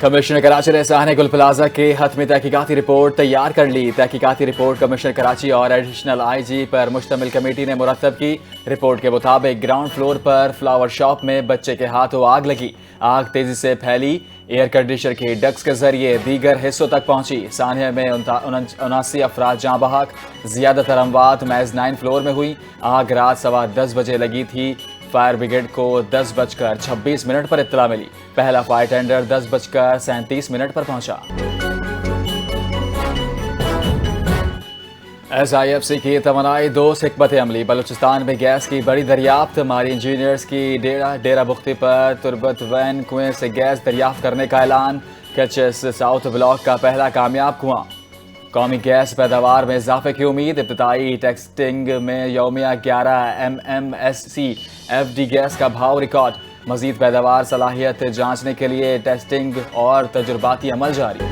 Commissioner Karachi نے ساحل گل plaza کے حتمی تحقیقاتی رپورٹ تیار کر لی۔ تحقیقاتی رپورٹ کمشنر کراچی اور ایڈیشنل آئی جی پر مشتمل کمیٹی نے مرتب کی۔ رپورٹ کے مطابق گراؤنڈ فلور پر فلاور شاپ میں بچے کے ہاتھوں آگ لگی۔ آگ تیزی سے پھیلی، ایئر کنڈیشنر کے ڈکٹس کے ذریعے دیگر حصوں تک پہنچی۔ سانحہ میں 79 افراد جاں بحق، زیادہ تر اموات میز 9 فلور میں ہوئی۔ آگ رات 10:15 بجے لگی تھی۔ فائر بریگیڈ کو 10:26 پر اطلاع ملی۔ پہلا فائر ٹینڈر 10:37 پر پہنچا۔ ایس آئی ایف سی کی توانائی دوست حکمت عملی۔ بلوچستان میں گیس کی بڑی دریافت۔ ماری انجینئرز کی ڈیرہ بختی پر تربت وین کنویں سے گیس دریافت کرنے کا اعلان۔ کچس ساؤتھ بلاک کا پہلا کامیاب کنواں۔ قومی گیس پیداوار میں اضافے کی امید۔ ابتدائی ٹیسٹنگ میں یومیہ 11 MMSC FD گیس کا بھاؤ ریکارڈ۔ مزید پیداوار صلاحیت جانچنے کے لیے ٹیسٹنگ اور تجرباتی عمل جاری۔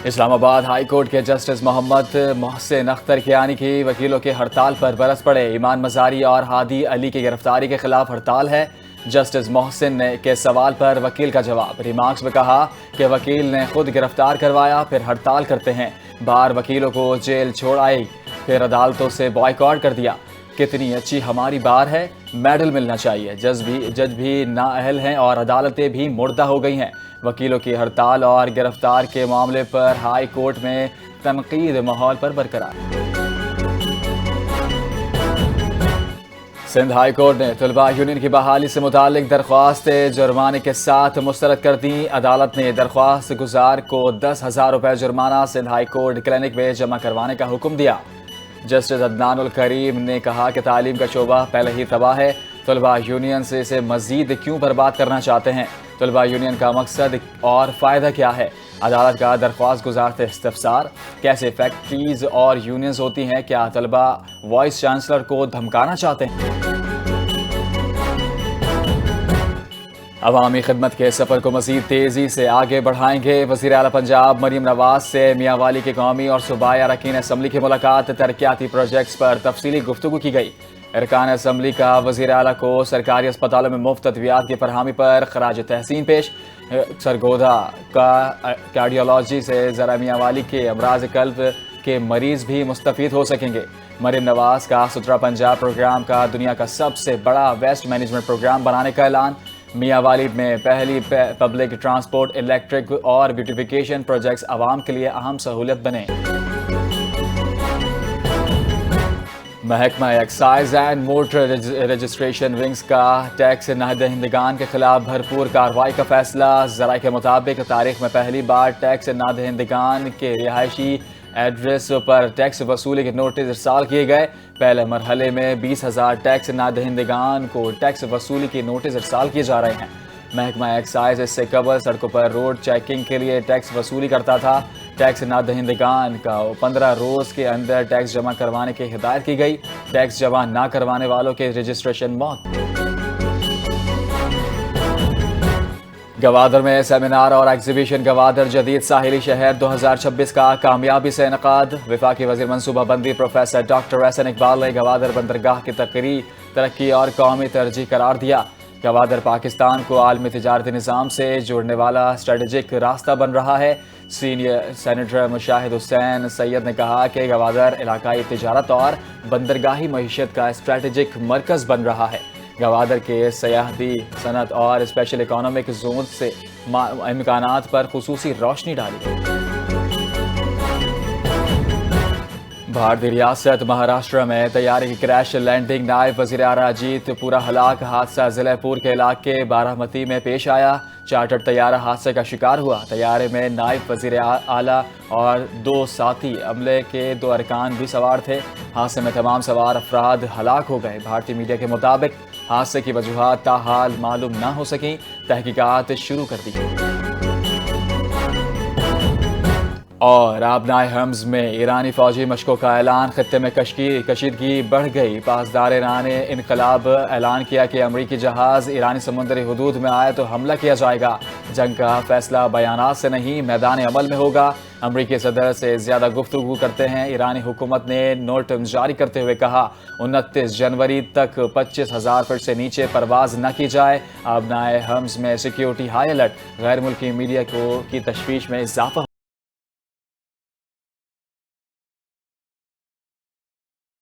اسلام آباد ہائی کورٹ کے جسٹس محمد محسن اختر کیانی کی وکیلوں کے ہڑتال پر برس پڑے۔ ایمان مزاری اور ہادی علی کی گرفتاری کے خلاف ہڑتال ہے۔ جسٹس محسن کے سوال پر وکیل کا جواب۔ ریمارکس میں کہا کہ وکیل نے خود گرفتار کروایا پھر ہڑتال کرتے ہیں۔ بار وکیلوں کو جیل چھوڑ آئی پھر عدالتوں سے بائیکاٹ کر دیا۔ کتنی اچھی ہماری بار ہے، میڈل ملنا چاہیے۔ جج بھی نااہل ہیں اور عدالتیں بھی مردہ ہو گئی ہیں۔ وکیلوں کی ہڑتال اور گرفتار کے معاملے پر ہائی کورٹ میں تنقید ماحول پر برقرار۔ سندھ ہائی کورٹ نے طلباء یونین کی بحالی سے متعلق درخواستیں جرمانے کے ساتھ مسترد کر دیں۔ عدالت نے درخواست گزار کو 10,000 روپے جرمانہ سندھ ہائی کورٹ کلینک میں جمع کروانے کا حکم دیا۔ جسٹس عدنان الکریم نے کہا کہ تعلیم کا شعبہ پہلے ہی تباہ ہے۔ طلباء یونین سے اسے مزید کیوں برباد کرنا چاہتے ہیں؟ طلباء یونین کا مقصد اور فائدہ کیا ہے؟ عدالت کا درخواست گزار سے استفسار۔ کیسے فیکٹریز اور یونینز ہوتی ہیں؟ کیا طلباء وائس چانسلر کو دھمکانا چاہتے ہیں؟ عوامی خدمت کے سفر کو مزید تیزی سے آگے بڑھائیں گے۔ وزیر اعلیٰ پنجاب مریم نواز سے میاں والی کے قومی اور صوبائی اراکین اسمبلی کی ملاقات۔ ترقیاتی پروجیکٹس پر تفصیلی گفتگو کی گئی۔ ارکان اسمبلی کا وزیر اعلیٰ کو سرکاری اسپتالوں میں مفت ادویات کی فراہمی پر خراج تحسین پیش۔ سرگودا کا کارڈیالوجی سے ذرا میاں والی کے امراض قلب کے مریض بھی مستفید ہو سکیں گے۔ مریم نواز کا ستھرا پنجاب پروگرام کا دنیا کا سب سے بڑا ویسٹ مینجمنٹ پروگرام بنانے کا اعلان۔ میاں والی میں پہلی پبلک ٹرانسپورٹ، الیکٹرک اور بیوٹیفیکیشن پروجیکٹس عوام کے لیے اہم سہولت بنے۔ محکمہ excise and motor registration wings کا ٹیکس نہ دہندگان کے خلاف بھرپور کارروائی کا فیصلہ۔ ذرائع کے مطابق تاریخ میں پہلی بار ٹیکس نہ دہندگان کے رہائشی ایڈریس پر ٹیکس وصولی کے نوٹس ارسال کیے گئے۔ پہلے مرحلے میں 20,000 ٹیکس نہ دہندگان کو ٹیکس وصولی کے نوٹس ارسال کیے جا رہے ہیں۔ محکمہ ایکسائز اس سے قبل سڑکوں پر روڈ چیکنگ کے لیے ٹیکس وصولی کرتا تھا۔ ٹیکس نہ دہندگان کا 15 روز کے اندر ٹیکس جمع کروانے کی ہدایت کی گئی۔ ٹیکس جمع نہ کروانے والوں کے رجسٹریشن موت۔ گوادر میں سیمینار اور ایگزیبیشن گوادر جدید ساحلی شہر 2026 کا کامیابی سے انعقاد۔ وفاقی وزیر منصوبہ بندی پروفیسر ڈاکٹر احسن اقبال نے گوادر بندرگاہ کی ترقی اور قومی ترجیح قرار دیا۔ گوادر پاکستان کو عالمی تجارتی نظام سے جوڑنے والا اسٹریٹجک راستہ بن رہا ہے۔ سینئر سینیٹر مشاہد حسین سید نے کہا کہ گوادر علاقائی تجارت اور بندرگاہی معیشت کا اسٹریٹجک مرکز بن رہا ہے۔ گوادر کے سیاحتی صنعت اور اسپیشل اکنامک زون سے امکانات پر خصوصی روشنی ڈالی۔ بھارتی ریاست مہاراشٹر میں طیارے کی کریش لینڈنگ نائب وزیر اعلیٰ اجیت پورا ہلاک۔ حادثہ ضلع پور کے علاقے بارہمتی میں پیش آیا۔ چارٹر طیارہ حادثے کا شکار ہوا۔ طیارے میں نائب وزیر اعلیٰ اور 2 ساتھی عملے کے 2 ارکان بھی سوار تھے۔ حادثے میں تمام سوار افراد ہلاک ہو گئے۔ بھارتی میڈیا کے مطابق حادثے کی وجوہات تاحال معلوم نہ ہو سکیں۔ تحقیقات شروع کر دی گئی۔ اور آبنائے حمز میں ایرانی فوجی مشقوں کا اعلان۔ خطے میں کشیدگی بڑھ گئی۔ پاسدار ایران نے انقلاب اعلان کیا کہ امریکی جہاز ایرانی سمندری حدود میں آئے تو حملہ کیا جائے گا۔ جنگ کا فیصلہ بیانات سے نہیں، میدان عمل میں ہوگا۔ امریکی صدر سے زیادہ گفتگو کرتے ہیں. ایرانی حکومت نے نوٹ جاری کرتے ہوئے کہا 29 جنوری تک 25,000 فٹ سے نیچے پرواز نہ کی جائے. اب نائے حمز میں سیکیورٹی ہائی الرٹ. غیر ملکی میڈیا کی تشویش میں اضافہ